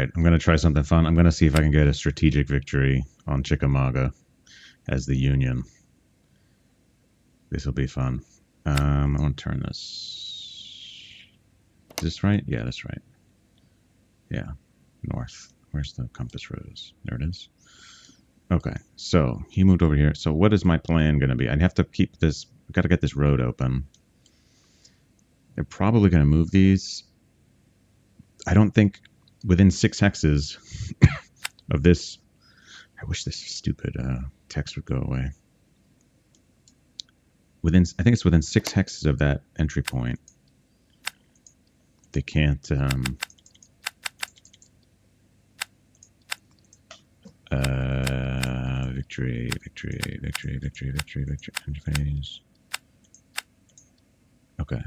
right, I'm going to try something fun. I'm going to see if I can get a strategic victory on Chickamauga as the Union. This will be fun. I want to turn this. Is this right? Yeah, that's right. Yeah, north. Where's the compass rose? There it is. Okay, so he moved over here. So what is my plan going to be? I'd have to keep this. I've got to get this road open. They're probably going to move these. I don't think within 6 hexes of this. I wish this stupid text would go away. I think it's within 6 hexes of that entry point. They can't. Victory. Interface. Okay.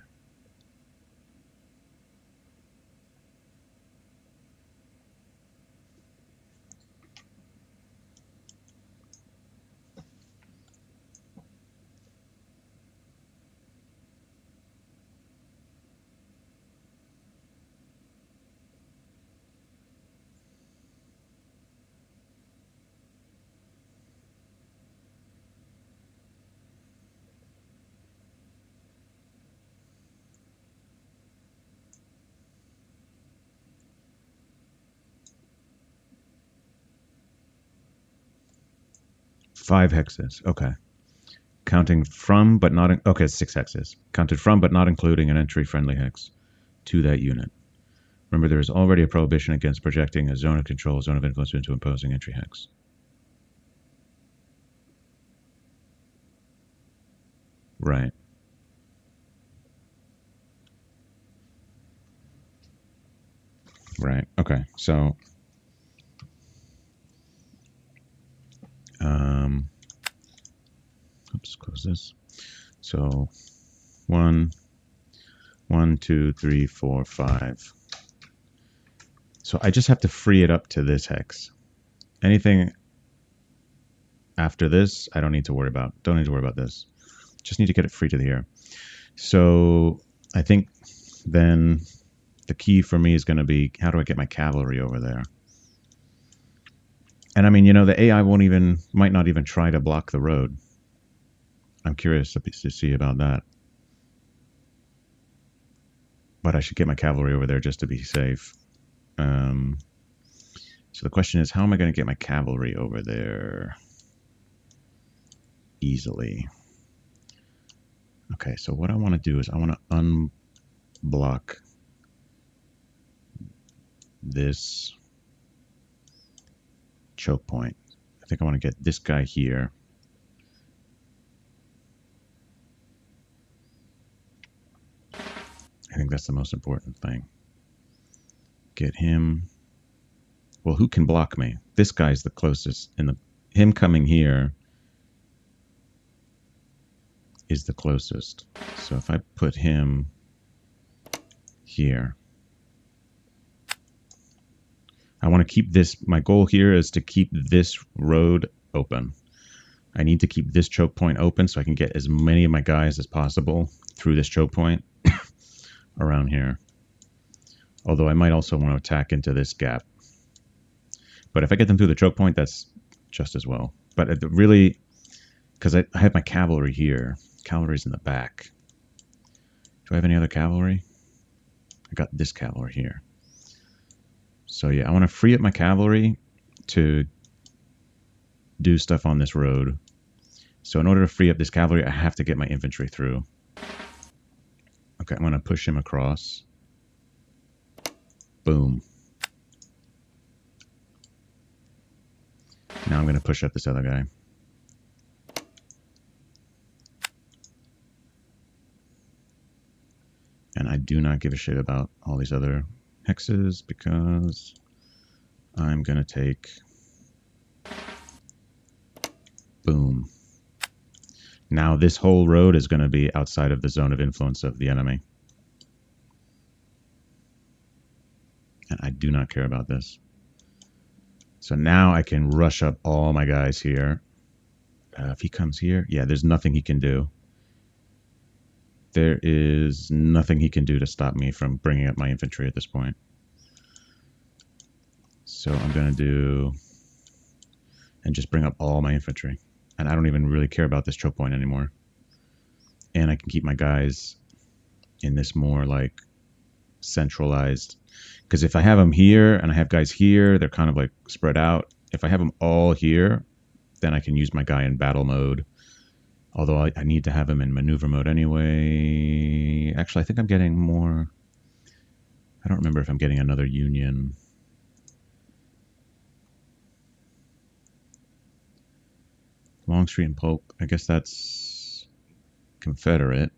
Five hexes. Okay. Counting from but not... okay, 6 hexes. Counted from but not including an entry-friendly hex to that unit. Remember, there is already a prohibition against projecting a zone of control, zone of influence into imposing entry hex. Right. Right. Okay. So... oops, close this. So 1, 2, 3, 4, 5. So I just have to free it up to this hex. Anything after this, I don't need to worry about. Don't need to worry about this. Just need to get it free to here. So I think then the key for me is going to be, how do I get my cavalry over there? And I mean, you know, the AI might not even try to block the road. I'm curious to see about that. But I should get my cavalry over there just to be safe. So the question is, how am I going to get my cavalry over there easily? Okay, so what I want to do is I want to unblock this choke point. I think I want to get this guy here. I think that's the most important thing. Get him. Well, who can block me? This guy's the closest. Him coming here is the closest. So if I put him here, I want to keep this. My goal here is to keep this road open. I need to keep this choke point open so I can get as many of my guys as possible through this choke point around here. Although I might also want to attack into this gap. But if I get them through the choke point, that's just as well. But really, because I have my cavalry here. Cavalry's in the back. Do I have any other cavalry? I got this cavalry here. So yeah, I want to free up my cavalry to do stuff on this road. So in order to free up this cavalry, I have to get my infantry through. Okay, I'm going to push him across. Boom. Now I'm going to push up this other guy. And I do not give a shit about all these other hexes because I'm going to take... boom. Now this whole road is going to be outside of the zone of influence of the enemy. And I do not care about this. So now I can rush up all my guys here. If he comes here, yeah, there's nothing he can do. There is nothing he can do to stop me from bringing up my infantry at this point. So I'm going to do, and just bring up all my infantry. And I don't even really care about this choke point anymore. And I can keep my guys in this more like centralized, because if I have them here and I have guys here, they're kind of like spread out. If I have them all here, then I can use my guy in battle mode. Although I need to have him in maneuver mode anyway. Actually, I think I'm getting more. I don't remember if I'm getting another Union. Longstreet and Polk. I guess that's Confederate.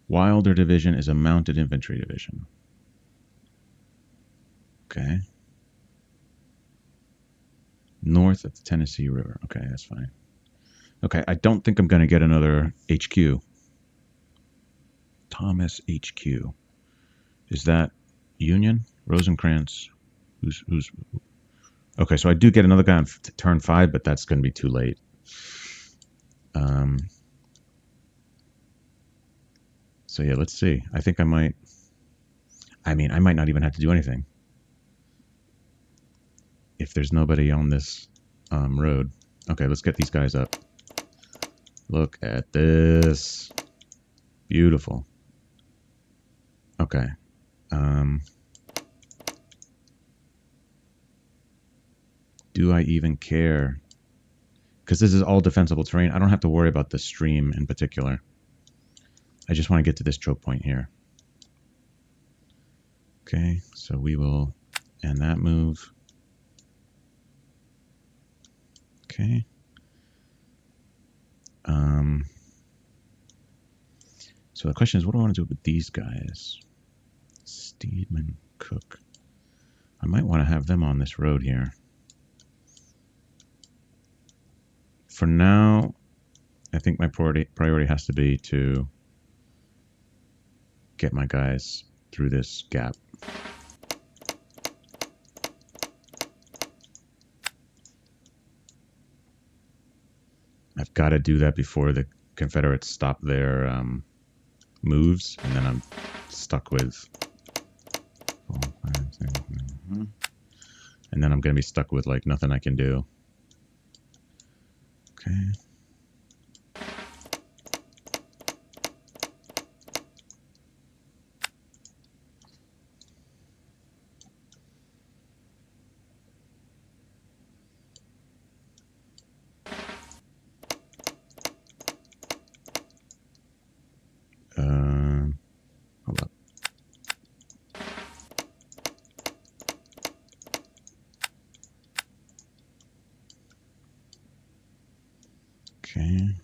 Wilder Division is a mounted infantry division. Okay. North of the Tennessee River. Okay, that's fine. Okay, I don't think I'm going to get another HQ. Thomas HQ. Is that Union? Rosencrantz? Who's... Okay, so I do get another guy on turn 5, but that's going to be too late. So yeah, let's see. I think I might... I mean, I might not even have to do anything. If there's nobody on this road. Okay, let's get these guys up. Look at this. Beautiful. Okay. Do I even care? Because this is all defensible terrain. I don't have to worry about the stream in particular. I just want to get to this choke point here. Okay, so we will end that move. Okay. So the question is, what do I want to do with these guys? Steedman, Cook. I might want to have them on this road here. For now, I think my priority has to be to get my guys through this gap. I've got to do that before the Confederates stop their moves, and then I'm stuck with... And then I'm going to be stuck with, like, nothing I can do. Okay. Hold up. Okay.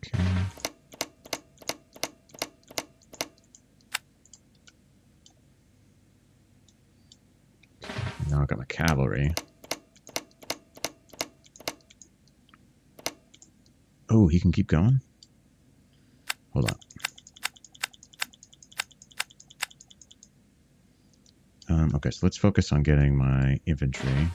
Okay. Now I've got my cavalry. Oh, he can keep going? Hold on. Okay, so let's focus on getting my infantry.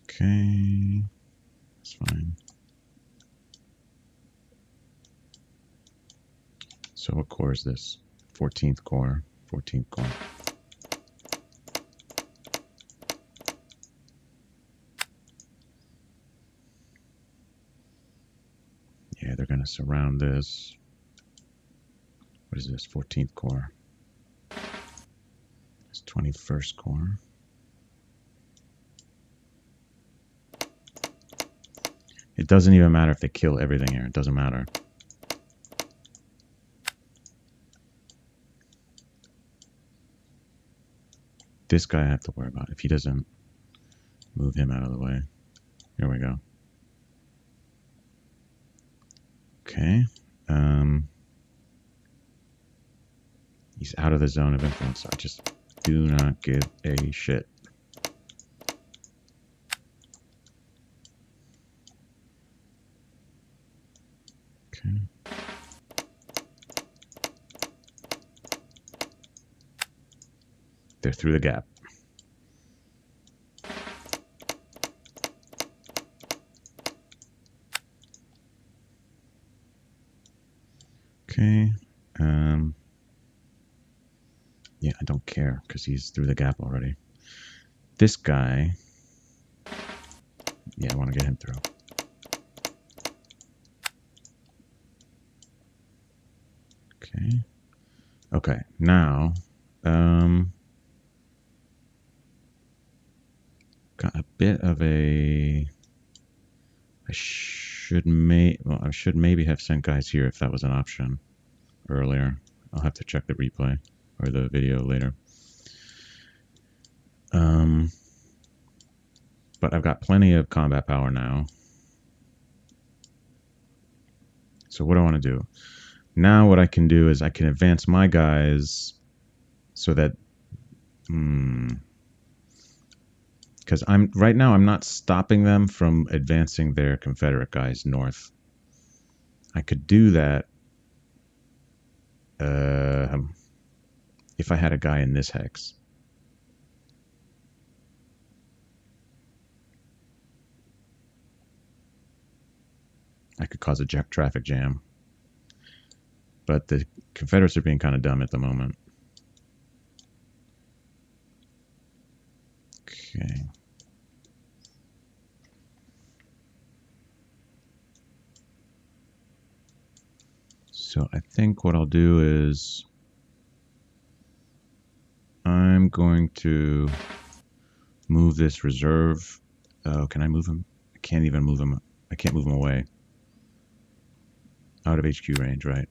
Okay, that's fine. So what corps is this? 14th Corps. 14th Corps. Yeah, they're going to surround this. What is this? 14th Corps. It's 21st Corps. It doesn't even matter if they kill everything here. It doesn't matter. This guy I have to worry about. If he doesn't move him out of the way. Here we go. Okay. He's out of the zone of influence. I just do not give a shit. Okay. They're through the gap. Okay. Yeah, I don't care because he's through the gap already. This guy, yeah, I want to get him through. Okay. Okay, now, got a bit of a, I should maybe have sent guys here if that was an option earlier. I'll have to check the replay or the video later. But I've got plenty of combat power now. So what do I want to do? Now what I can do is I can advance my guys so that, because right now I'm not stopping them from advancing their Confederate guys north. I could do that if I had a guy in this hex. I could cause a traffic jam. But the Confederates are being kind of dumb at the moment. Okay. So I think what I'll do is I'm going to move this reserve. Oh, can I move him? I can't even move him. I can't move him away. Out of HQ range, right?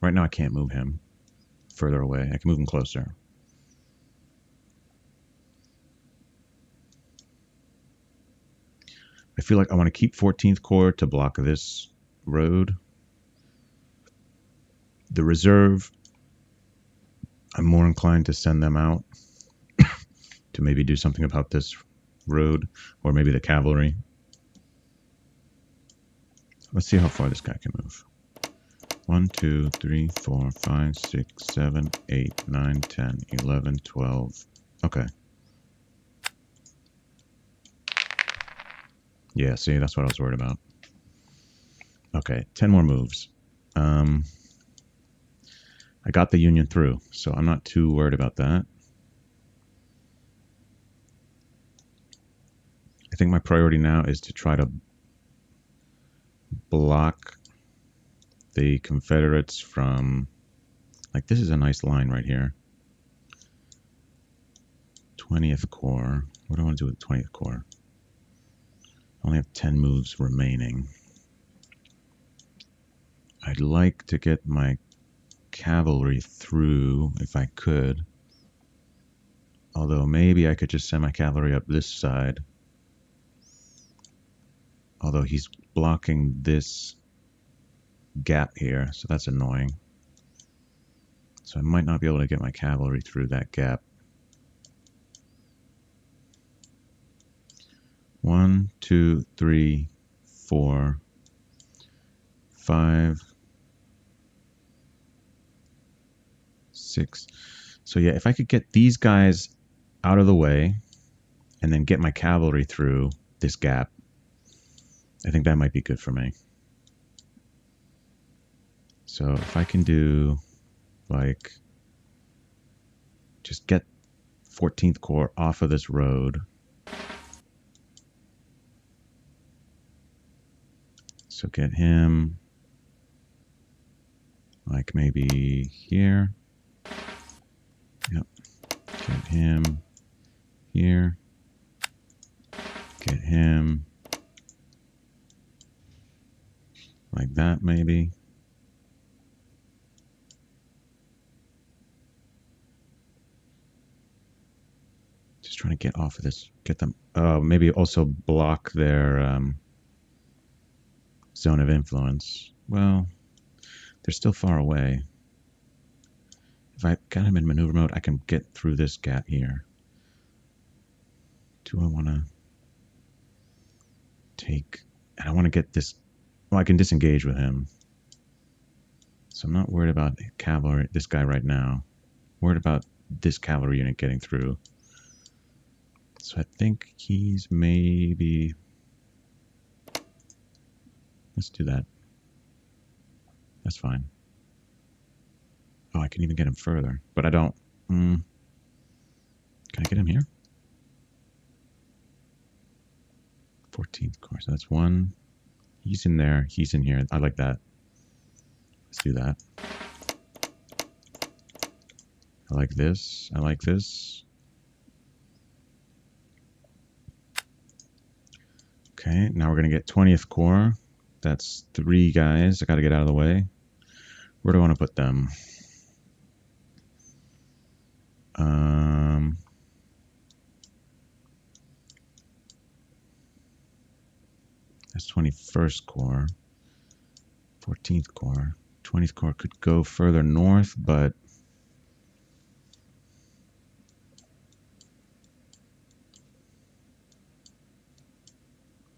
Right now I can't move him further away. I can move him closer. I feel like I want to keep 14th Corps to block this road. The reserve, I'm more inclined to send them out to maybe do something about this road, or maybe the cavalry. Let's see how far this guy can move. 1, 2, 3, 4, 5, 6, 7, 8, 9, 10, 11, 12. Okay. Yeah, see, that's what I was worried about. Okay, 10 more moves. I got the Union through, so I'm not too worried about that. I think my priority now is to try to block the Confederates from, like, this is a nice line right here. 20th Corps. What do I want to do with 20th Corps? I only have 10 moves remaining. I'd like to get my cavalry through if I could. Although maybe I could just send my cavalry up this side. Although he's blocking this gap here, so that's annoying. So I might not be able to get my cavalry through that gap. 1, 2, 3, 4, 5, 6. So yeah, if I could get these guys out of the way and then get my cavalry through this gap, I think that might be good for me. So if I can do, like, just get 14th Corps off of this road. So get him, like, maybe here. Yep. Get him here. Get him like that, maybe. Just trying to get off of this. Get them. Oh, maybe also block their zone of influence. Well, they're still far away. If I got him in maneuver mode, I can get through this gap here. Do I want to take... And I want to get this... Well, I can disengage with him. So I'm not worried about cavalry, this guy right now. I'm worried about this cavalry unit getting through. So I think he's maybe... Let's do that. That's fine. Oh, I can even get him further, but I don't... Can I get him here? 14th course. So that's one. He's in there. He's in here. I like that. Let's do that. I like this. I like this. Okay, now we're going to get 20th Corps. That's 3 guys. I got to get out of the way. Where do I want to put them? That's 21st Corps. 14th Corps. 20th Corps could go further north, but...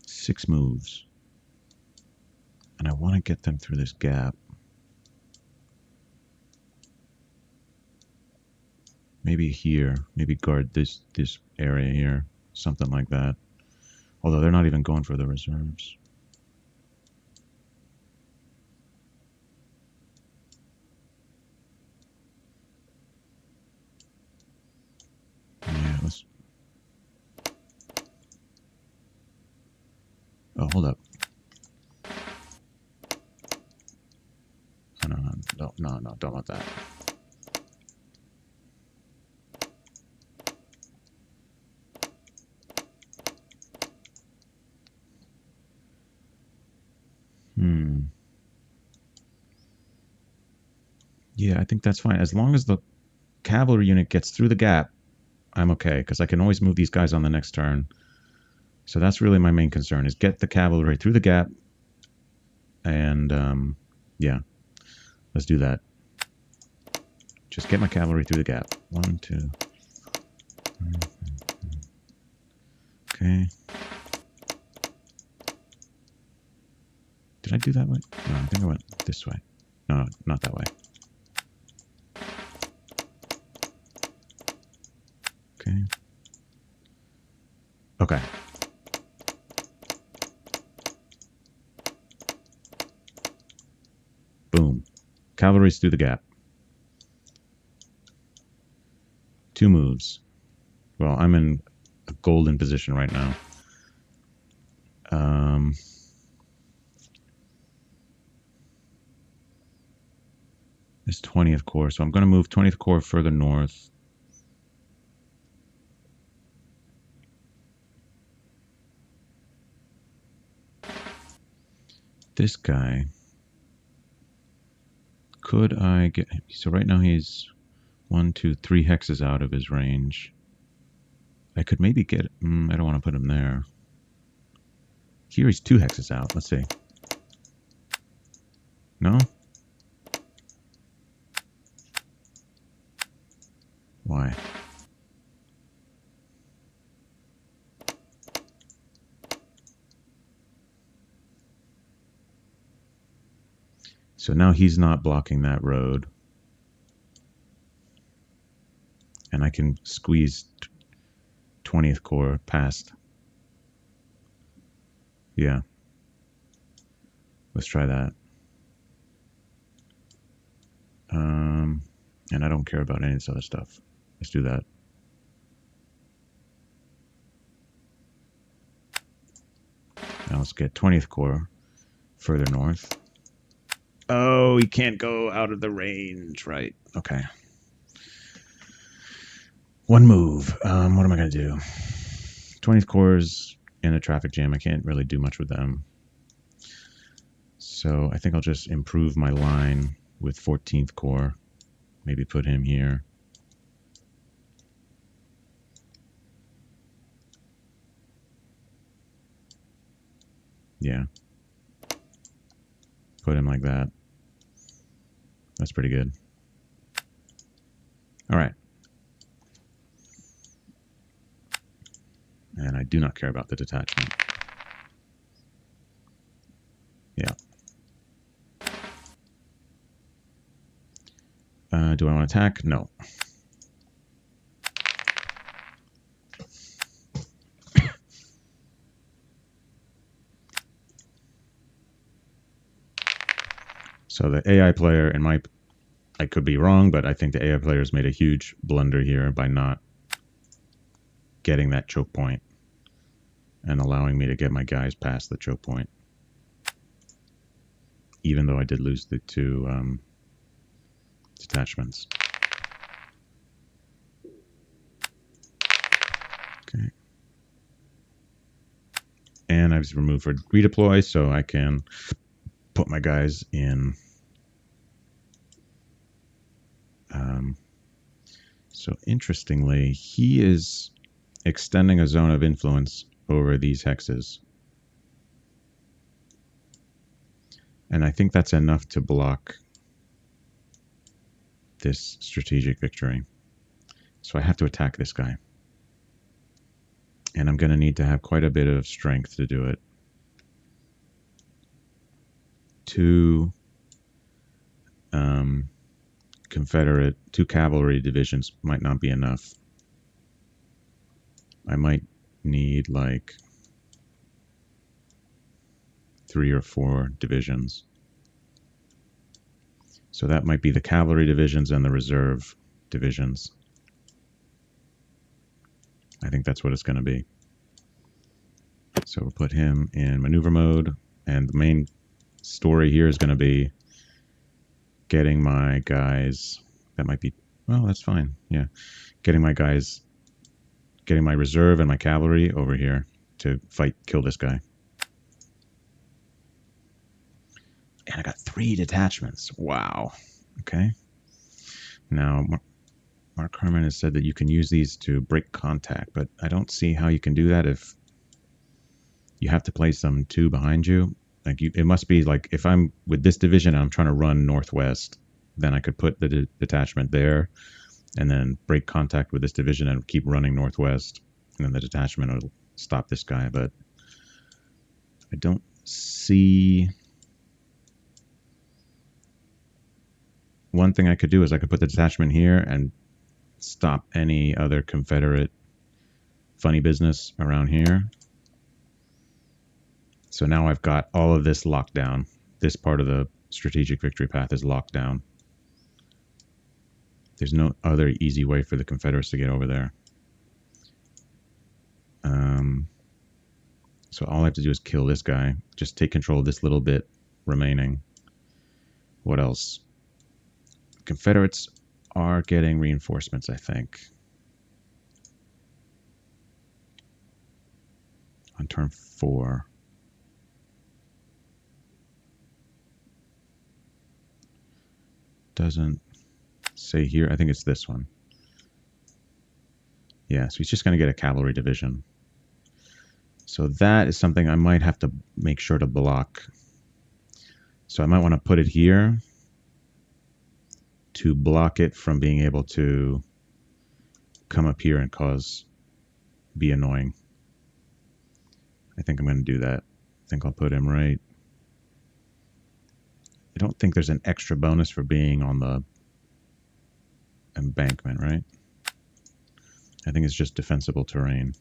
Six moves. And I want to get them through this gap. Maybe here. Maybe guard this area here. Something like that. Although they're not even going for the reserves. Yeah, let's... Oh, hold up. No, don't want that. Yeah, I think that's fine. As long as the cavalry unit gets through the gap, I'm okay, because I can always move these guys on the next turn. So that's really my main concern, is get the cavalry through the gap. And, yeah, let's do that. Just get my cavalry through the gap. 1, 2. Okay. Did I do that way? No, I think I went this way. No, not that way. Okay. Okay. Boom. Cavalry's through the gap. 2 moves. Well, I'm in a golden position right now. This 20th Corps. So I'm going to move 20th Corps further north. This guy. Could I get... So right now he's 1, 2, 3 hexes out of his range. I could maybe get... I don't want to put him there. Here he's 2 hexes out. Let's see. No? Why? So now he's not blocking that road. And I can squeeze 20th Corps past. Yeah. Let's try that. And I don't care about any of this other stuff. Let's do that. Now let's get 20th Corps further north. Oh, he can't go out of the range, right? Okay. 1 move. What am I going to do? 20th Corps is in a traffic jam. I can't really do much with them. So I think I'll just improve my line with 14th Corps. Maybe put him here. Yeah. Put him like that. That's pretty good. All right. And I do not care about the detachment. Yeah. Do I want to attack? No. So the AI player, I could be wrong, but I think the AI players made a huge blunder here by not getting that choke point and allowing me to get my guys past the choke point. Even though I did lose the 2 detachments. Okay. And I've removed for redeploy, so I can put my guys in. So interestingly, he is extending a zone of influence over these hexes. And I think that's enough to block this strategic victory. So I have to attack this guy. And I'm going to need to have quite a bit of strength to do it. 2 Confederate, 2 cavalry divisions might not be enough. I might need like 3 or 4 divisions. So that might be the cavalry divisions and the reserve divisions. I think that's what it's going to be. So we'll put him in maneuver mode, and the main story here is going to be getting my guys. That might be, well, that's fine. Yeah. Getting my guys, getting my reserve and my cavalry over here to kill this guy. And I got 3 detachments. Wow. Okay. Now, Mark Harmon has said that you can use these to break contact, but I don't see how you can do that if you have to place them 2 behind you. Like it must be like if I'm with this division and I'm trying to run northwest, then I could put the detachment there and then break contact with this division and keep running northwest, and then the detachment will stop this guy. But I don't see. One thing I could do is I could put the detachment here and stop any other Confederate funny business around here. So now I've got all of this locked down. This part of the strategic victory path is locked down. There's no other easy way for the Confederates to get over there. So all I have to do is kill this guy. Just take control of this little bit remaining. What else? Confederates are getting reinforcements, I think. On turn 4. Doesn't say here. I think it's this one. Yeah, so he's just going to get a cavalry division. So that is something I might have to make sure to block. So I might want to put it here to block it from being able to come up here and be annoying. I think I'm going to do that. I think I'll put him right. I don't think there's an extra bonus for being on the embankment, right? I think it's just defensible terrain.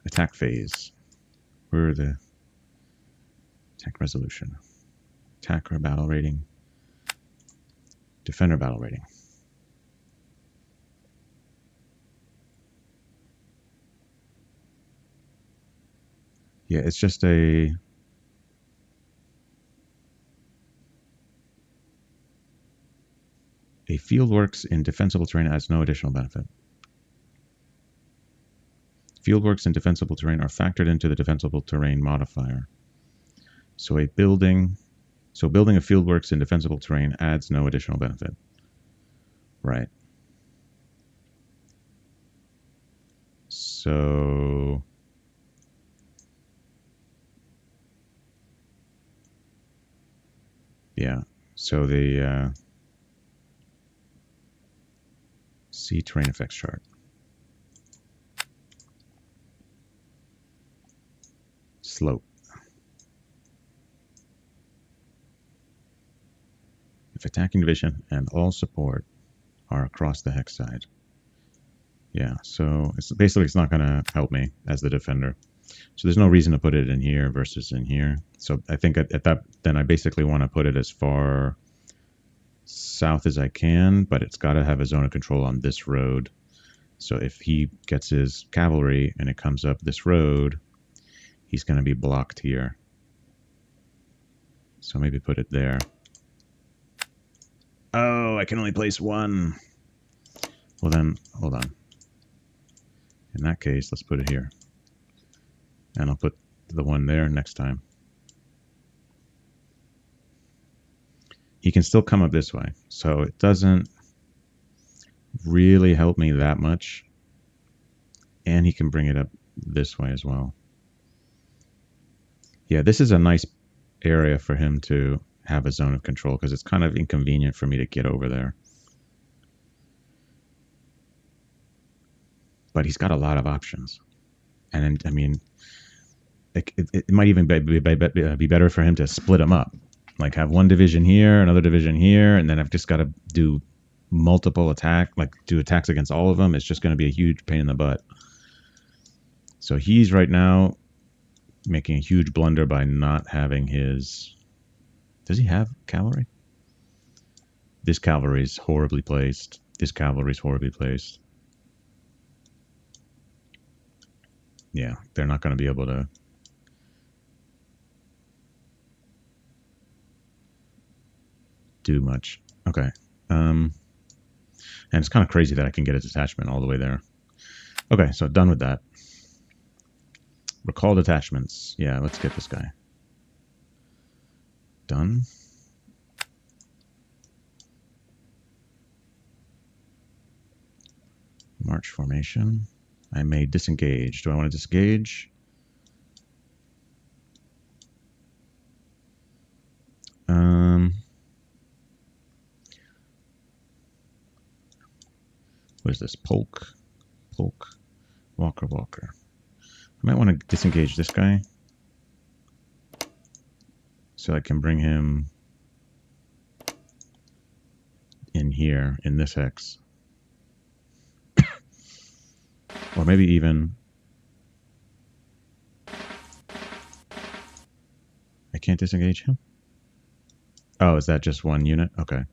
Attack phase. Where are the attack resolution? Attacker battle rating. Defender battle rating. Yeah, it's just a field works in defensible terrain adds no additional benefit. Fieldworks in defensible terrain are factored into the defensible terrain modifier. So building a fieldworks in defensible terrain adds no additional benefit. Right. So yeah. So the see terrain effects chart. Slope. If attacking division and all support are across the hex side. Yeah, so it's not going to help me as the defender. So there's no reason to put it in here versus in here. So I think at that, then I basically want to put it as far south as I can, but it's got to have a zone of control on this road. So if he gets his cavalry and it comes up this road, he's going to be blocked here. So maybe put it there. Oh, I can only place one. Well then, hold on. In that case, let's put it here. And I'll put the one there next time. He can still come up this way. So it doesn't really help me that much. And he can bring it up this way as well. Yeah, this is a nice area for him to have a zone of control because it's kind of inconvenient for me to get over there. But he's got a lot of options. And I mean, it might even be better for him to split them up. Like have one division here, another division here, and then I've just got to do multiple do attacks against all of them. It's just going to be a huge pain in the butt. So he's right now making a huge blunder by not having his... Does he have cavalry? This cavalry is horribly placed. This cavalry is horribly placed. Yeah, they're not going to be able to... do much. Okay. And it's kind of crazy that I can get a detachment all the way there. Okay, so done with that. Recall detachments. Yeah, let's get this guy. Done. March formation. I may disengage. Do I want to disengage? What is this? Polk. Walker. I might want to disengage this guy. So I can bring him in here, in this hex. Or maybe even... I can't disengage him? Oh, is that just one unit? Okay.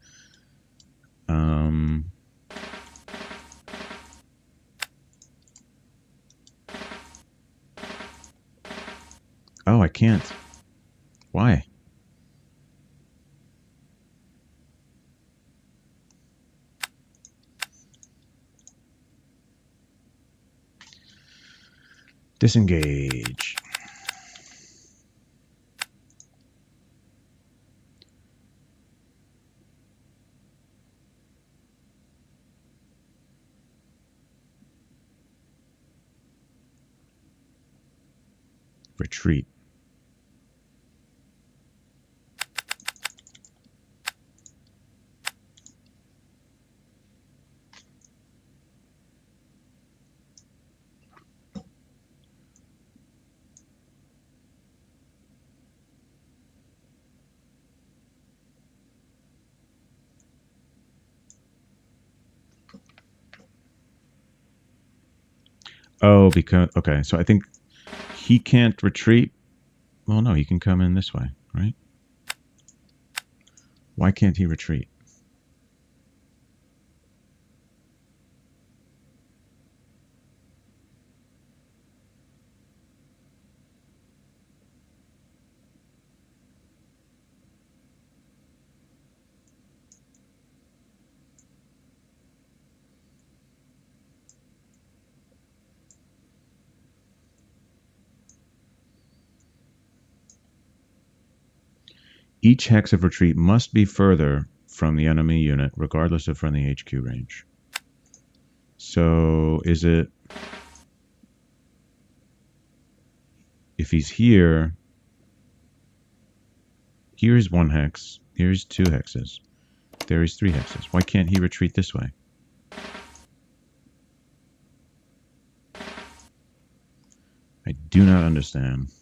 Oh, I can't. Why? Disengage. Retreat. Oh, because... Okay, so I think he can't retreat. Well, no, he can come in this way, right? Why can't he retreat? Each hex of retreat must be further from the enemy unit, regardless of from the HQ range. So, is it... If he's here... Here's one hex. Here's two hexes. There is three hexes. Why can't he retreat this way? I do not understand.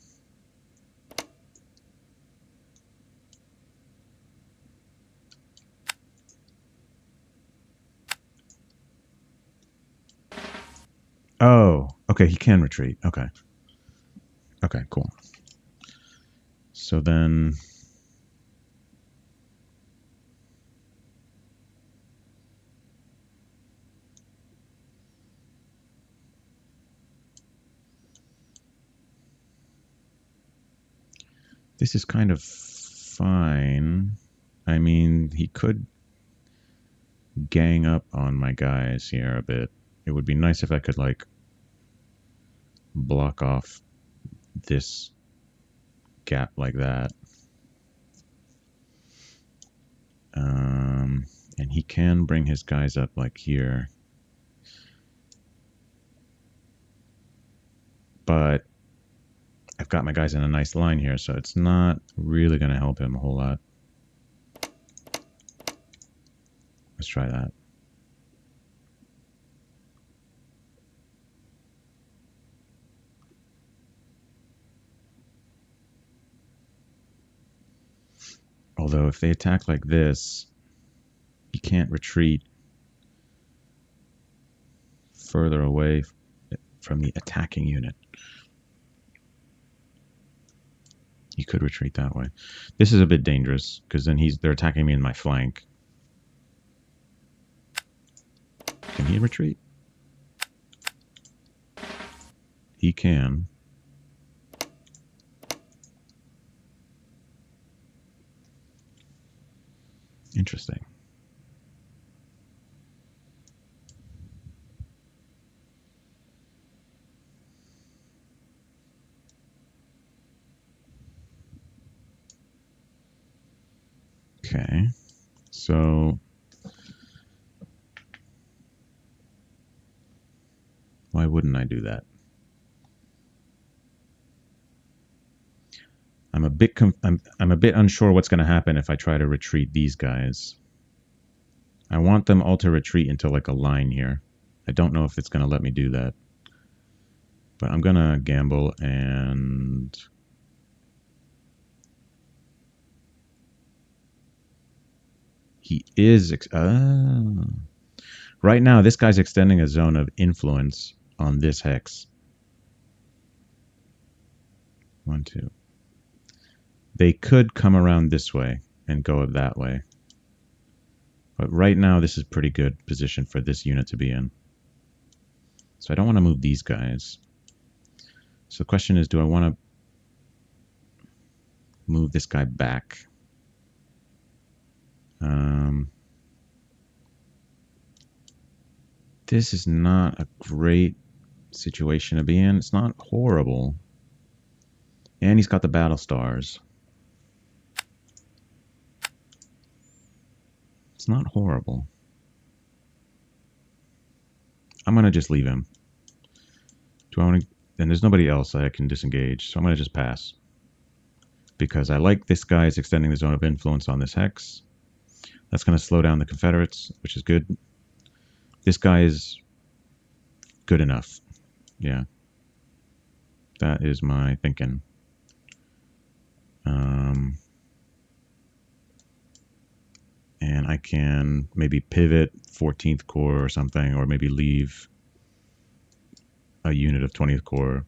Okay, he can retreat. Okay. Okay, cool. So then... This is kind of fine. I mean, he could gang up on my guys here a bit. It would be nice if I could, like, block off this gap like that. And he can bring his guys up like here. But I've got my guys in a nice line here, so it's not really going to help him a whole lot. Let's try that. Although if they attack like this, he can't retreat further away from the attacking unit. He could retreat that way. This is a bit dangerous because then they're attacking me in my flank. Can he retreat? He can. Interesting. Okay, so why wouldn't I do that? I'm a bit unsure what's going to happen if I try to retreat these guys. I want them all to retreat into like a line here. I don't know if it's going to let me do that, but I'm going to gamble and he is right now this guy's extending a zone of influence on this hex. 1, 2. They could come around this way and go that way. But right now, this is a pretty good position for this unit to be in. So I don't want to move these guys. So the question is, do I want to move this guy back? This is not a great situation to be in. It's not horrible. And he's got the battle stars. It's not horrible. I'm going to just leave him. Do I want to... And there's nobody else that I can disengage, so I'm going to just pass. Because I like this guy's extending the zone of influence on this hex. That's going to slow down the Confederates, which is good. This guy is good enough. Yeah. That is my thinking. And I can maybe pivot 14th Corps or something, or maybe leave a unit of 20th Corps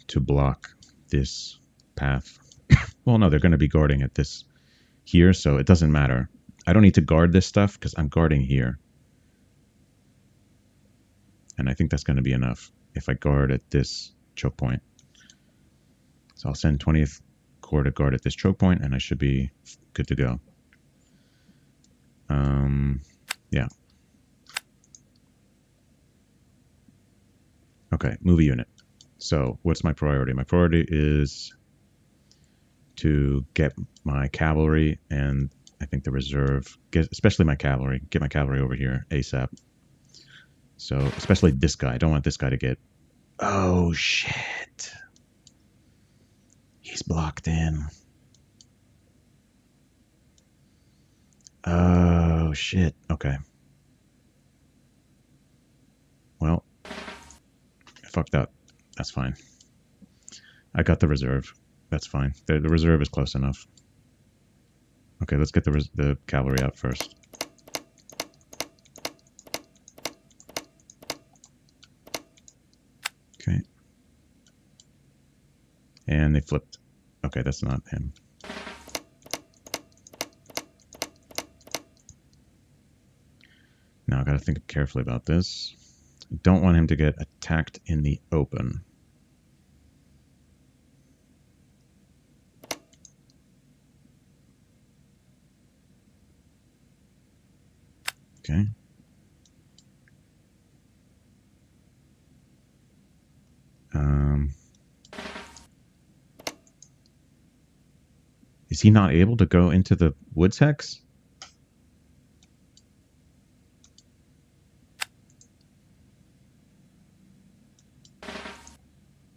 to block this path. Well, no, they're going to be guarding at this here, so it doesn't matter. I don't need to guard this stuff because I'm guarding here. And I think that's going to be enough if I guard at this choke point. So I'll send 20th Corps to guard at this choke point, and I should be good to go. Yeah. Okay, move a unit. So what's my priority? My priority is to get my cavalry and I think the reserve, especially my cavalry, get my cavalry over here ASAP. So especially this guy. I don't want this guy to get... Oh, shit. He's blocked in. Oh, shit. Okay. Well, I fucked up. That's fine. I got the reserve. That's fine. The reserve is close enough. Okay, let's get the cavalry out first. Okay. And they flipped. Okay, that's not him. Now I gotta think carefully about this. I don't want him to get attacked in the open. Okay. Is he not able to go into the woods hex?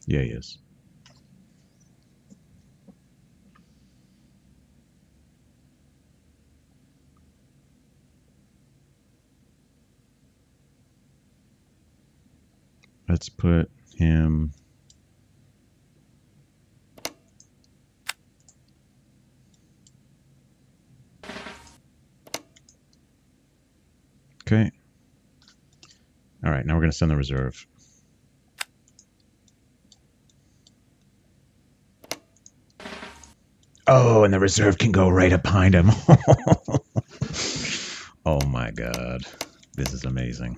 Yeah, he is. Let's put him... Okay. All right, now we're going to send the reserve. Oh, and the reserve can go right up behind him. Oh my god. This is amazing.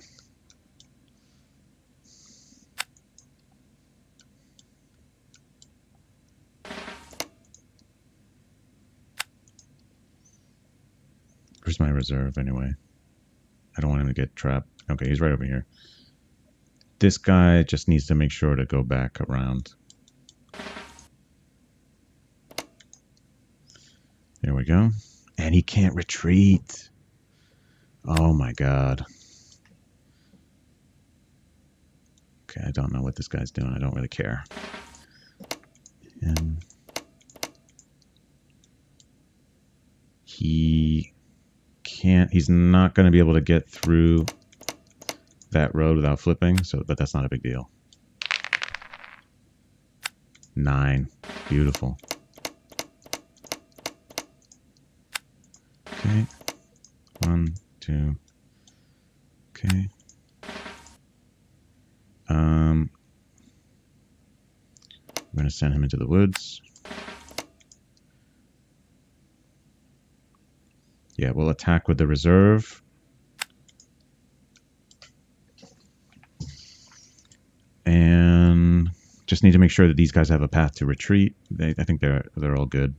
Where's my reserve anyway? I don't want him to get trapped. Okay, he's right over here. This guy just needs to make sure to go back around. There we go. And he can't retreat. Oh my god. Okay, I don't know what this guy's doing. I don't really care. And he can't, he's not going to be able to get through that road without flipping, so, but that's not a big deal. 9. Beautiful. Okay. 1, 2. Okay. I'm going to send him into the woods. Yeah, we'll attack with the reserve. And just need to make sure that these guys have a path to retreat. I think they're all good.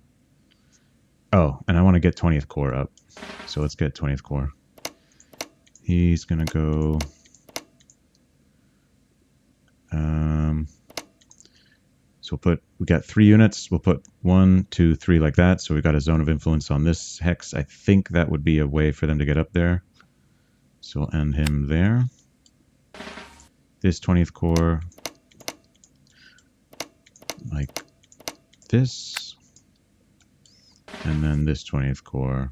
Oh, and I want to get 20th Corps up. So let's get 20th Corps. He's going to go... So we got 3 units. We'll put 1, 2, 3 like that. So we've got a zone of influence on this hex. I think that would be a way for them to get up there. So we'll end him there. This 20th Corps, like this. And then this 20th Corps.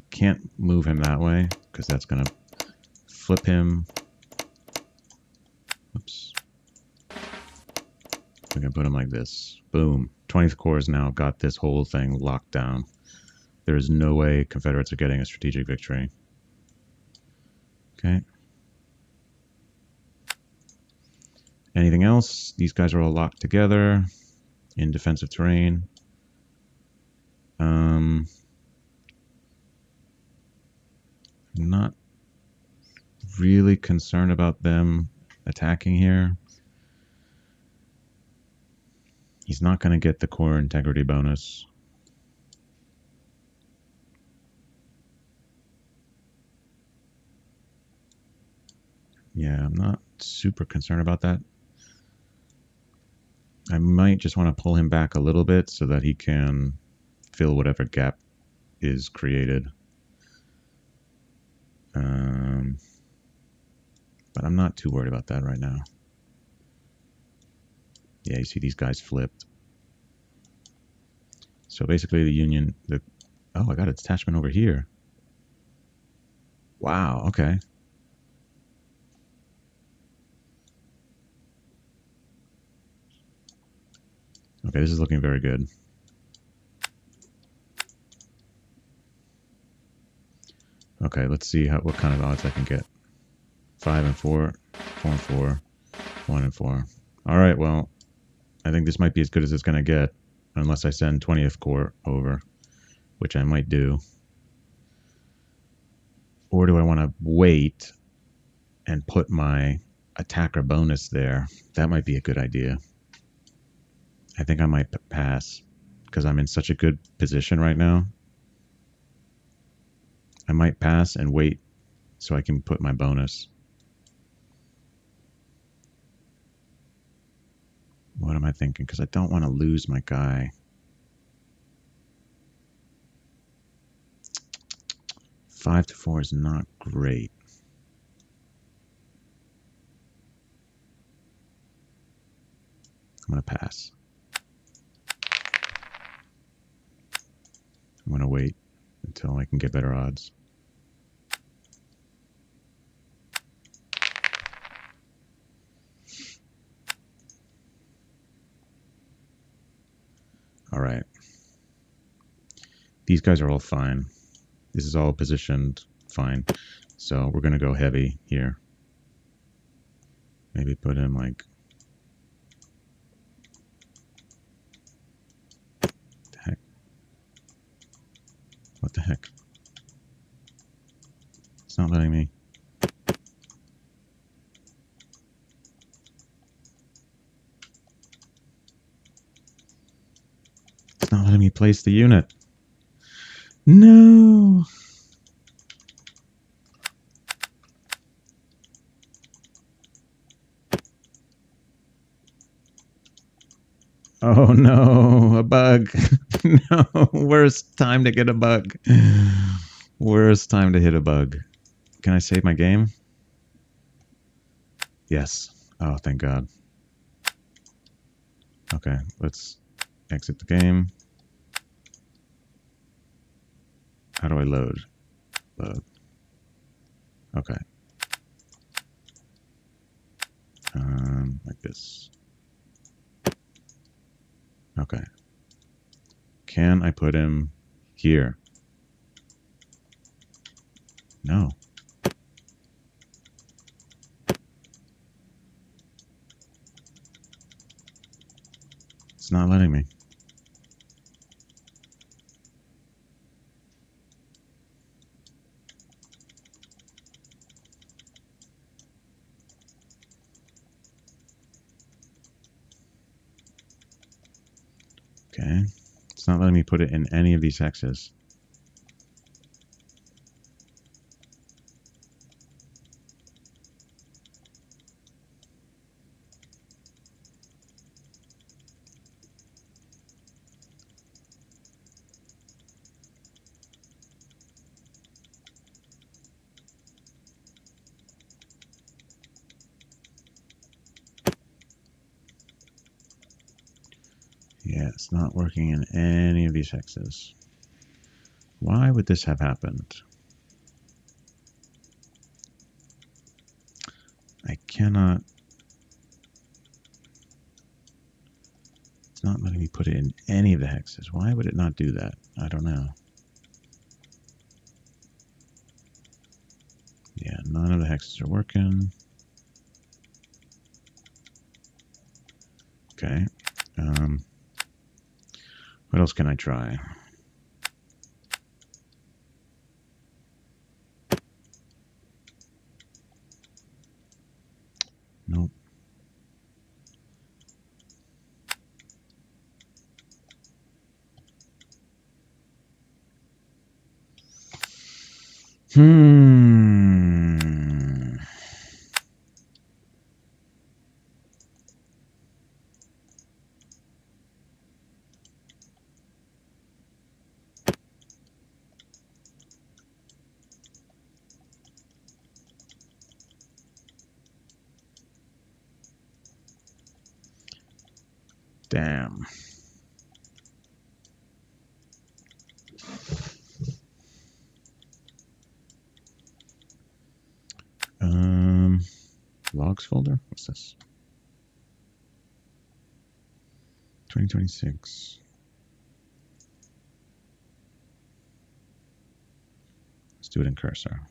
Can't move him that way because that's going to flip him. Oops. We're going to put him like this. Boom. 20th Corps has now got this whole thing locked down. There is no way Confederates are getting a strategic victory. Okay. Anything else? These guys are all locked together in defensive terrain. I'm not really concerned about them attacking here. He's not going to get the core integrity bonus. Yeah, I'm not super concerned about that. I might just want to pull him back a little bit so that he can fill whatever gap is created. But I'm not too worried about that right now. Yeah, you see these guys flipped. So basically the Union... Oh, I got a detachment over here. Wow, okay. Okay, this is looking very good. Okay, let's see what kind of odds I can get. 5 and 4, 4 and 4, 1 and 4. All right, well, I think this might be as good as it's going to get, unless I send 20th Corps over, which I might do. Or do I want to wait and put my attacker bonus there? That might be a good idea. I think I might pass because I'm in such a good position right now. I might pass and wait so I can put my bonus. What am I thinking? Because I don't want to lose my guy. 5 to 4 is not great. I'm going to pass. I'm going to wait until I can get better odds. All right. These guys are all fine. This is all positioned fine. So we're going to go heavy here. Maybe put in like... What the heck? What the heck? It's not letting me. It's not letting me place the unit. No! Oh no, a bug. No, worst time to get a bug. Worst time to hit a bug. Can I save my game? Yes. Oh, thank God. Okay, let's exit the game. How do I load? Load. Okay. Like this. Okay. Can I put him here? No. It's not letting me. Okay. It's not letting me put it in any of these hexes. Yeah, it's not working in any of these hexes. Why would this have happened? I cannot... It's not letting me put it in any of the hexes. Why would it not do that? I don't know. Yeah, none of the hexes are working. Okay. What else can I try? Nope. Damn. Logs folder? What's this? 2026. Let's do it in cursor.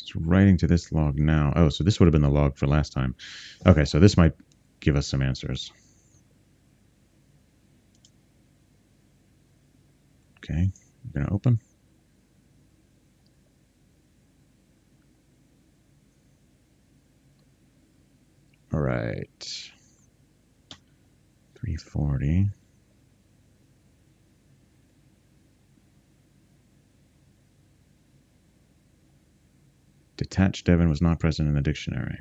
It's writing to this log now. Oh, so this would have been the log for last time. Okay, so this might give us some answers. Okay, I'm gonna open. All right. 340. Detached Devon was not present in the dictionary.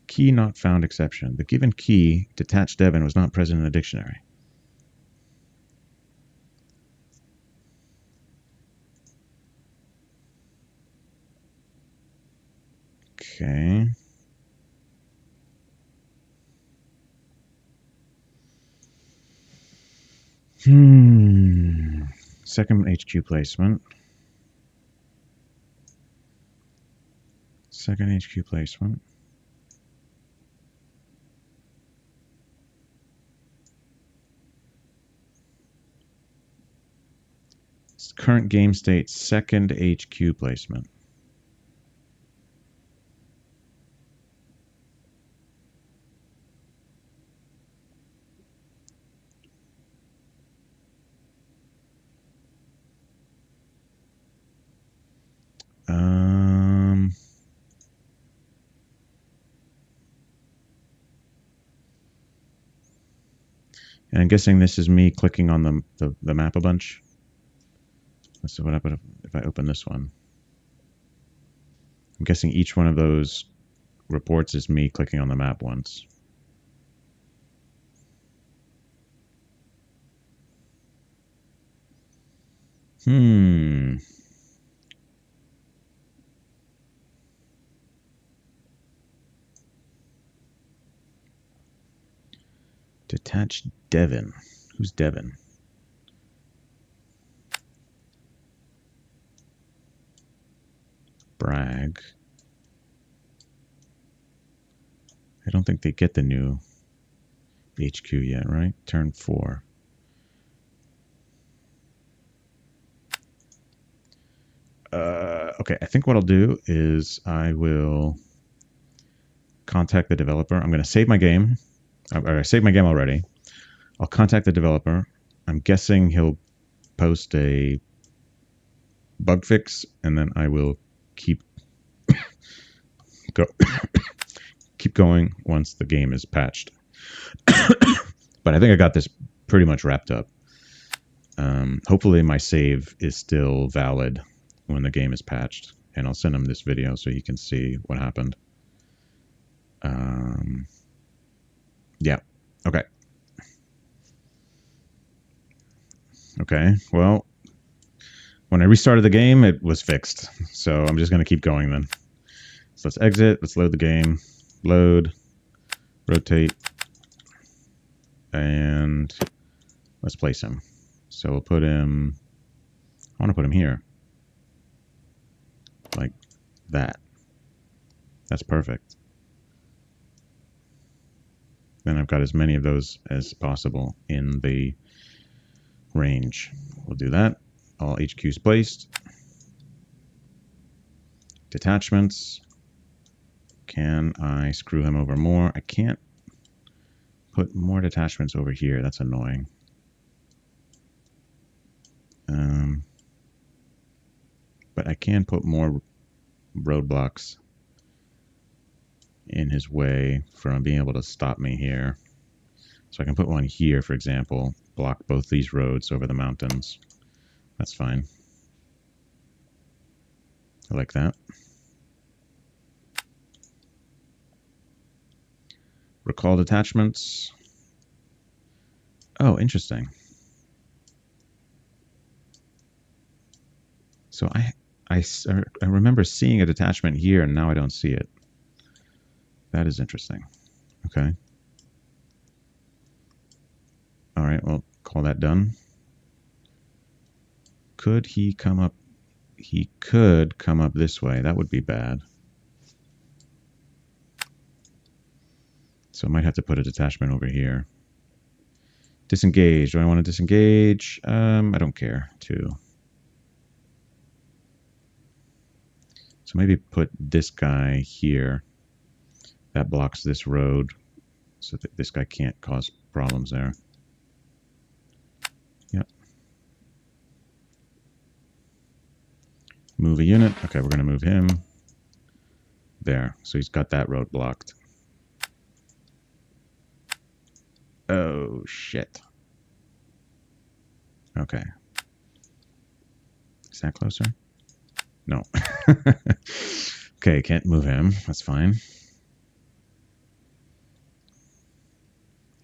Key not found exception. The given key, detached Devon, was not present in the dictionary. Okay. Second HQ placement. Second HQ placement. Current game state, second HQ placement. And I'm guessing this is me clicking on the map a bunch. Let's see what happens if I open this one. I'm guessing each one of those reports is me clicking on the map once. Detached Devon. Who's Devon? Bragg. I don't think they get the new HQ yet, right? Turn 4. Okay, I think what I'll do is I will contact the developer. I'm going to save my game. I saved my game already. I'll contact the developer. I'm guessing he'll post a bug fix, and then I will keep going once the game is patched. But I think I got this pretty much wrapped up. Hopefully my save is still valid when the game is patched, and I'll send him this video so he can see what happened. Yeah. Okay. Okay. Well, when I restarted the game, it was fixed. So I'm just going to keep going then. So let's exit. Let's load the game. Load. Rotate. And let's place him. So we'll put him... I want to put him here. Like that. That's perfect. Then I've got as many of those as possible in the range. We'll do that. All HQs placed. Detachments. Can I screw him over more? I can't put more detachments over here. That's annoying. But I can put more roadblocks in his way from being able to stop me here. So I can put one here, for example, block both these roads over the mountains. That's fine. I like that. Recall detachments. Oh, interesting. So I remember seeing a detachment here, and now I don't see it. That is interesting. Okay. All right, well, call that done. Could he come up? He could come up this way. That would be bad. So I might have to put a detachment over here. Disengage. Do I want to disengage? I don't care. 2. So maybe put this guy here. That blocks this road so that this guy can't cause problems there. Yep. Move a unit. Okay, we're going to move him there. So he's got that road blocked. Oh, shit. Okay. Is that closer? No. Okay, can't move him. That's fine.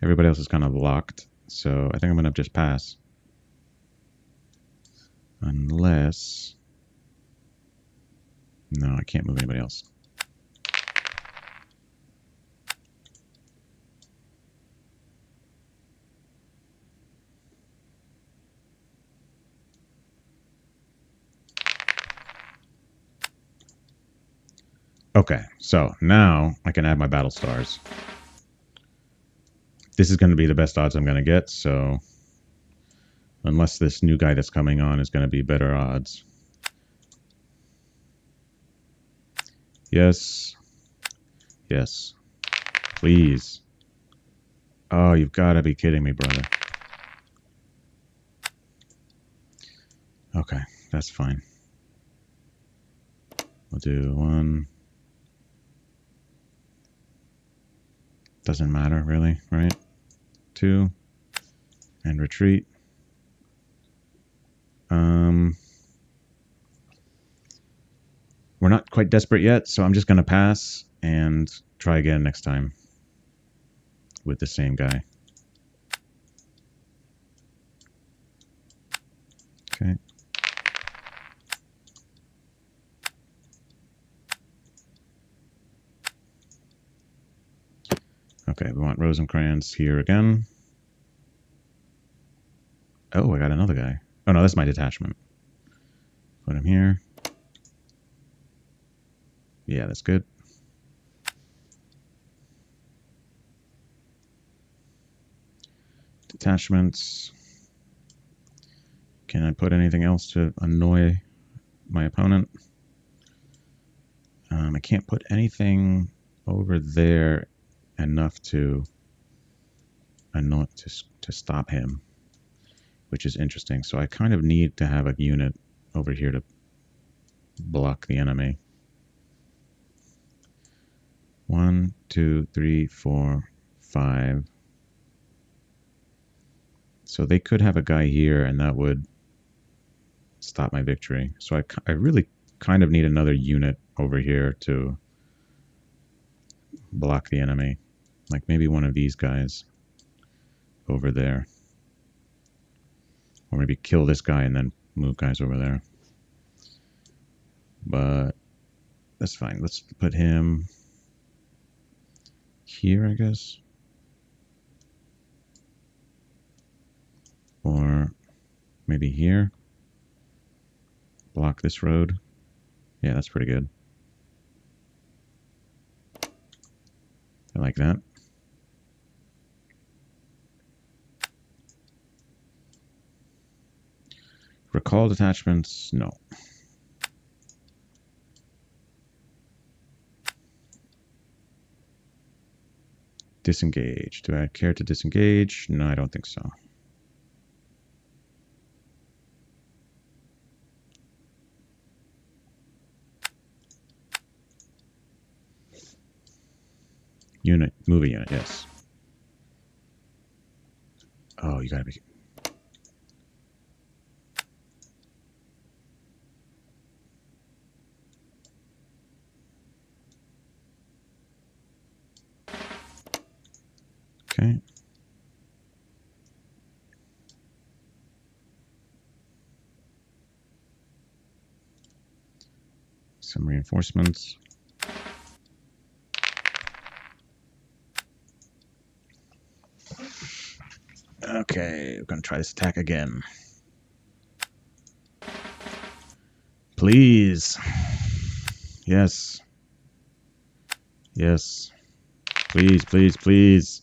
Everybody else is kind of blocked, so I think I'm going to just pass. Unless... No, I can't move anybody else. Okay, so now I can add my battle stars. This is going to be the best odds I'm going to get, so unless this new guy that's coming on is going to be better odds. Yes. Yes. Please. Oh, you've got to be kidding me, brother. Okay, that's fine. We'll do one. Doesn't matter, really, right? 2. And retreat. We're not quite desperate yet, so I'm just going to pass and try again next time with the same guy. Okay. Okay, we want Rosencrantz here again. Oh, I got another guy. Oh no, that's my detachment. Put him here. Yeah, that's good. Detachments. Can I put anything else to annoy my opponent? I can't put anything over there enough to annoy to stop him, which is interesting. So I kind of need to have a unit over here to block the enemy. 1, 2, 3, 4, 5. So they could have a guy here, and that would stop my victory. So I really kind of need another unit over here to block the enemy. Like maybe one of these guys over there. Or maybe kill this guy and then move guys over there. But that's fine. Let's put him here, I guess. Or maybe here. Block this road. Yeah, that's pretty good. I like that. Recall detachments? No. Disengage. Do I care to disengage? No, I don't think so. Unit. Move a unit, yes. Oh, you gotta be... Okay. Some reinforcements. Okay, we're gonna try this attack again. Please. Yes. Yes. Please, please, please.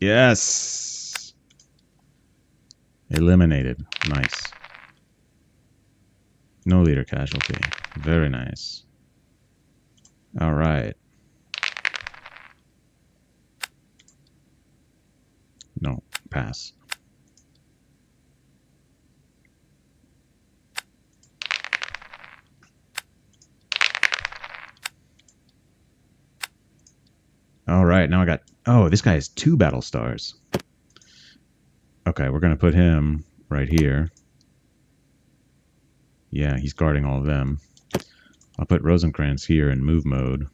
Yes. Eliminated. Nice. No leader casualty. Very nice. All right. No, pass. All right, now I got... Oh, this guy has 2 battle stars. Okay, we're going to put him right here. Yeah, he's guarding all of them. I'll put Rosencrantz here in move mode.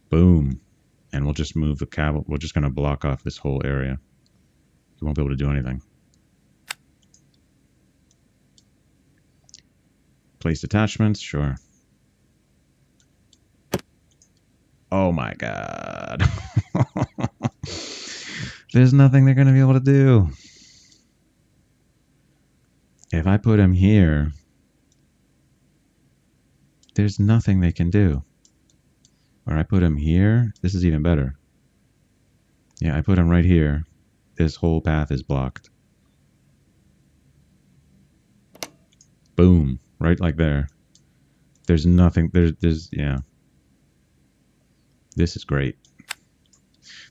Boom. And we'll just move the cavalry. We're just going to block off this whole area. He won't be able to do anything. Place detachments, sure. Oh my god. There's nothing they're going to be able to do. If I put him here, there's nothing they can do. Or I put him here. This is even better. Yeah, I put him right here. This whole path is blocked. Boom. Right like there. There's nothing. There's yeah. This is great.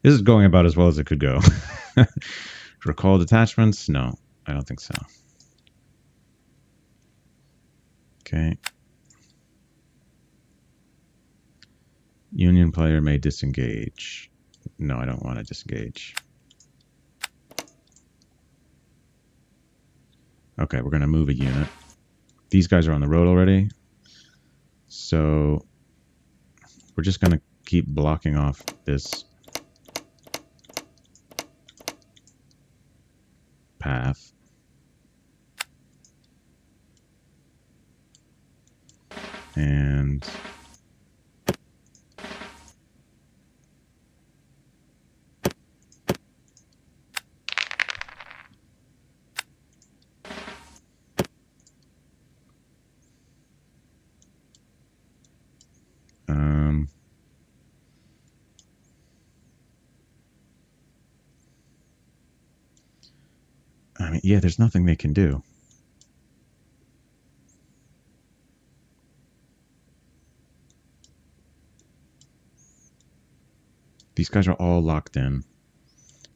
This is going about as well as it could go. Recall detachments? No, I don't think so. Okay. Union player may disengage. No, I don't want to disengage. Okay, we're going to move a unit. These guys are on the road already. So we're just going to keep blocking off this path. And I mean, yeah, there's nothing they can do. These guys are all locked in.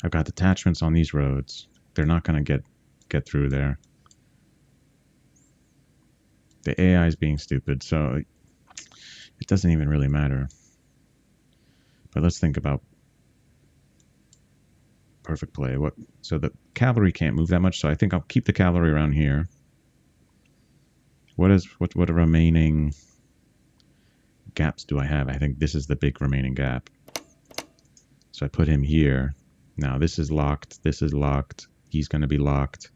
I've got detachments on these roads. They're not going to get through there. The AI is being stupid, so it doesn't even really matter. But let's think about perfect play. So the cavalry can't move that much, so I think I'll keep the cavalry around here. What remaining gaps do I have? I think this is the big remaining gap. So I put him here. Now this is locked. This is locked. He's going to be locked.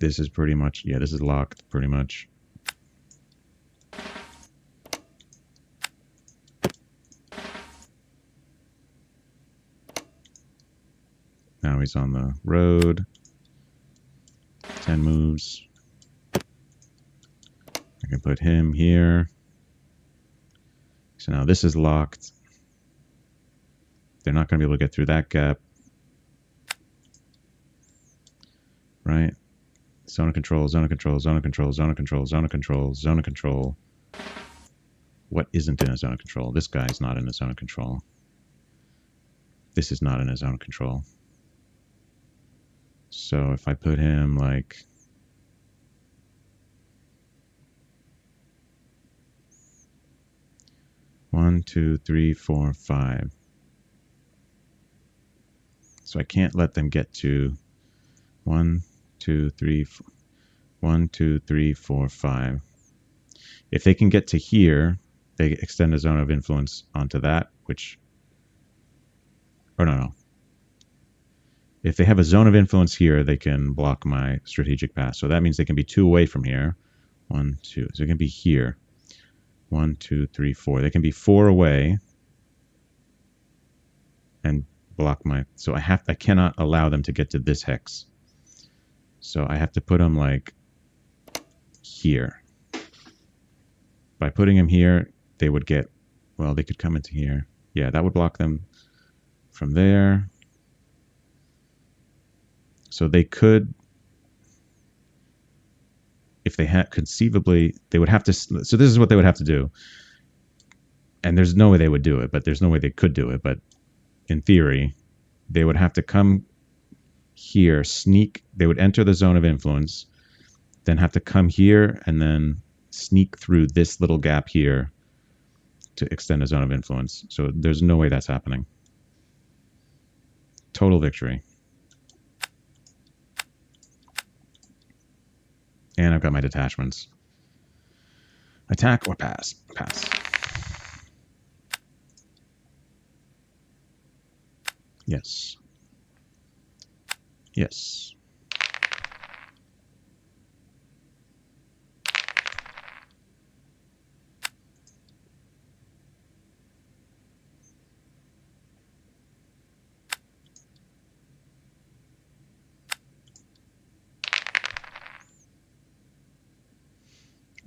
This is pretty much, yeah, this is locked pretty much. Now he's on the road. 10 moves. I can put him here. So now this is locked. They're not going to be able to get through that gap. Right? Zone of control, zone of control, zone of control, zone of control, zone of control, zone of control. What isn't in a zone of control? This guy's not in a zone of control. This is not in a zone of control. So if I put him like... One, two, three, four, five. So I can't let them get to 1, 2, 3, 4, 1, 2, 3, 4, 5. If they can get to here, they extend a zone of influence onto that, which... Or no. If they have a zone of influence here, they can block my strategic path. So that means they can be 2 away from here. 1, 2. So it can be here. 1, 2, 3, 4. They can be 4 away and block my... So I cannot allow them to get to this hex. So I have to put them like here. By putting them here, they would get... Well, they could come into here. Yeah, that would block them from there. So they could... if they had conceivably, they would have to. So this is what they would have to do, and there's no way they would do it, but there's no way they could do it. But in theory, they would have to come here, sneak. They would enter the zone of influence, then have to come here and then sneak through this little gap here to extend a zone of influence. So there's no way that's happening. Total victory. And I've got my detachments. Attack or pass? Pass. Yes. Yes.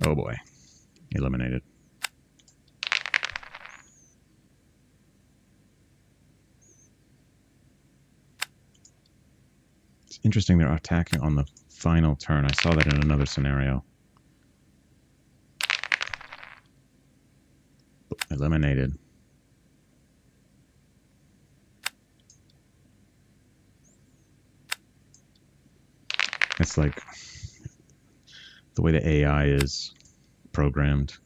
Oh boy. Eliminated. It's interesting they're attacking on the final turn. I saw that in another scenario. Eliminated. It's like the way the AI is programmed.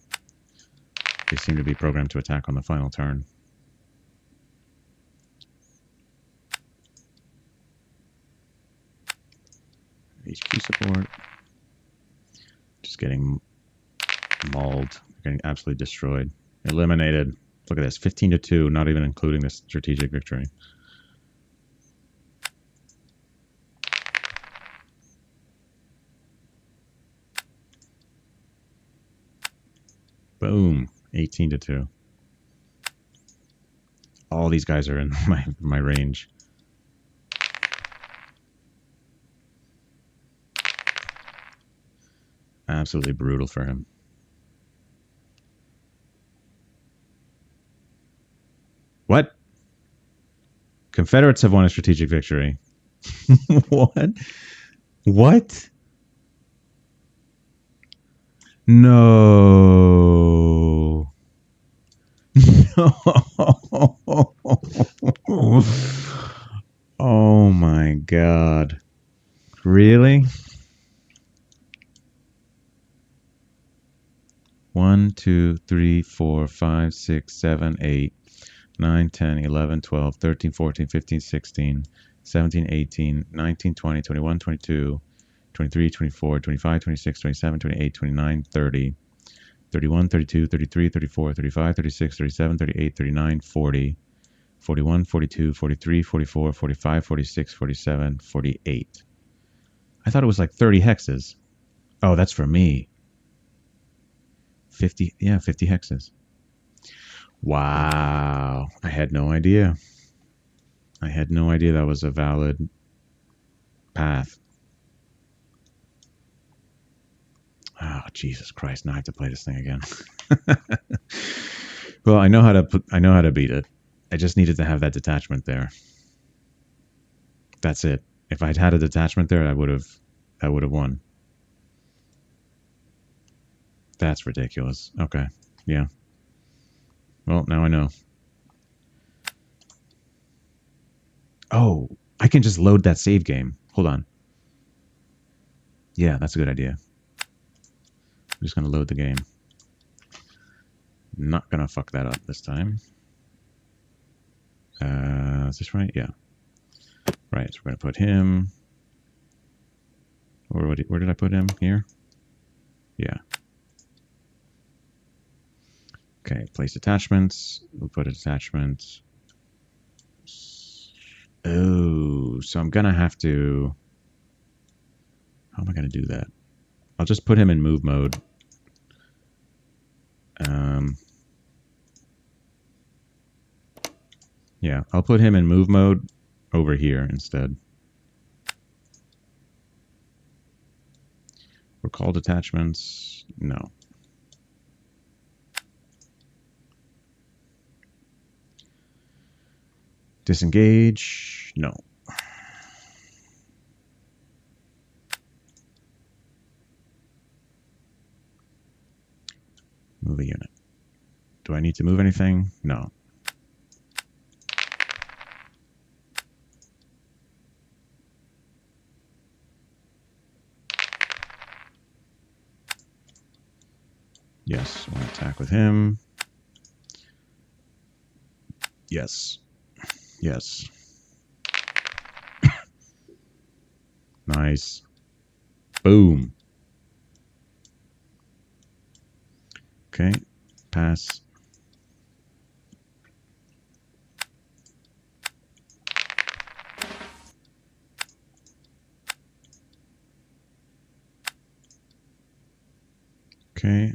They seem to be programmed to attack on the final turn. HQ support. Just getting mauled. Getting absolutely destroyed. Eliminated. Look at this. 15-2, not even including the strategic victory. Boom. 18-2. All these guys are in my range. Absolutely brutal for him. What? Confederates have won a strategic victory. What? What? No. No. Oh my God. Really? 1, 2, 3, 4, 5, 6, 7, 8, 9, 10, 11, 12, 13, 14, 15, 16, 17, 18, 19, 20, 21, 22, 23, 24, 25, 26, 27, 28, 29, 30, 31, 32, 33, 34, 35, 36, 37, 38, 39, 40, 41, 42, 43, 44, 45, 46, 47, 48. I thought it was like 30 hexes. Oh, that's for me. 50, yeah, 50 hexes. Wow. I had no idea. I had no idea that was a valid path. Oh, Jesus Christ. Now I have to play this thing again. Well, I know how to beat it. I just needed to have that detachment there. That's it. If I'd had a detachment there, I would have won. That's ridiculous. Okay. Yeah. Well, now I know. Oh, I can just load that save game. Hold on. Yeah, that's a good idea. I'm just going to load the game. Not going to fuck that up this time. Is this right? Yeah. Right, so we're going to put him... Where did I put him? Here? Yeah. Okay, place attachments. We'll put attachments. Oh, so I'm going to have to... How am I going to do that? I'll just put him in move mode. Yeah, I'll put him in move mode over here instead. Recall detachments? No. Disengage? No. Do I need to move anything? No. Yes, I want to attack with him. Yes. Yes. Nice. Boom. Okay. Pass. Okay.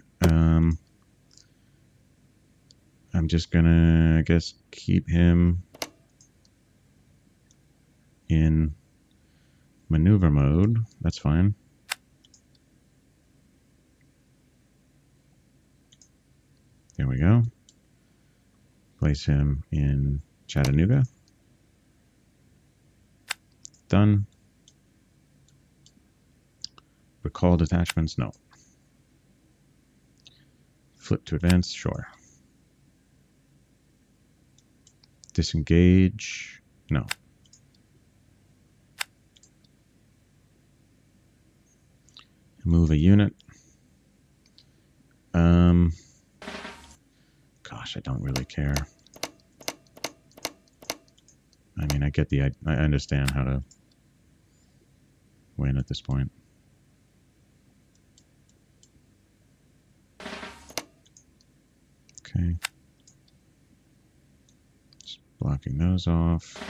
I'm just gonna, I guess, keep him in maneuver mode. That's fine. There we go. Place him in Chattanooga. Done. Recall detachments? No. Flip to advance? Sure. Disengage? No. Move a unit. Gosh, I don't really care. I mean, I get I understand how to win at this point. Okay. Just blocking those off.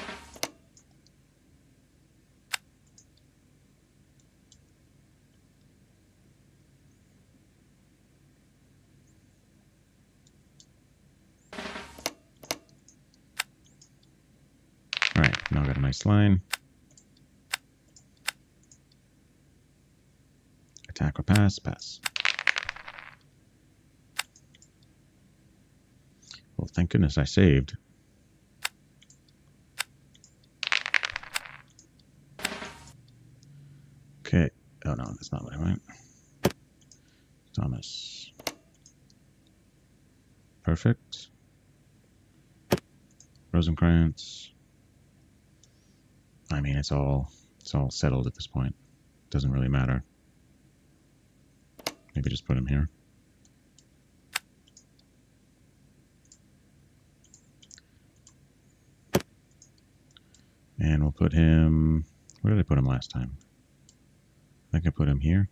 Alright, now I got a nice line. Attack or pass? Pass. Well, thank goodness I saved. Okay. Oh no, that's not what I meant. Thomas. Perfect. Rosencrantz. I mean, it's all settled at this point. Doesn't really matter. Maybe just put him here. And we'll put him... Where did I put him last time? I think I put him here.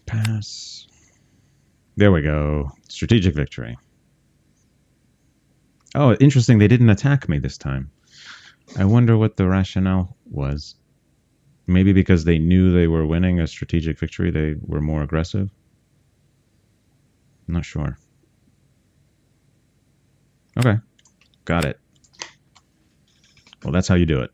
Pass. There we go. Strategic victory. Oh, interesting. They didn't attack me this time. I wonder what the rationale was. Maybe because they knew they were winning a strategic victory, they were more aggressive. I'm not sure. Okay. Got it. Well, that's how you do it.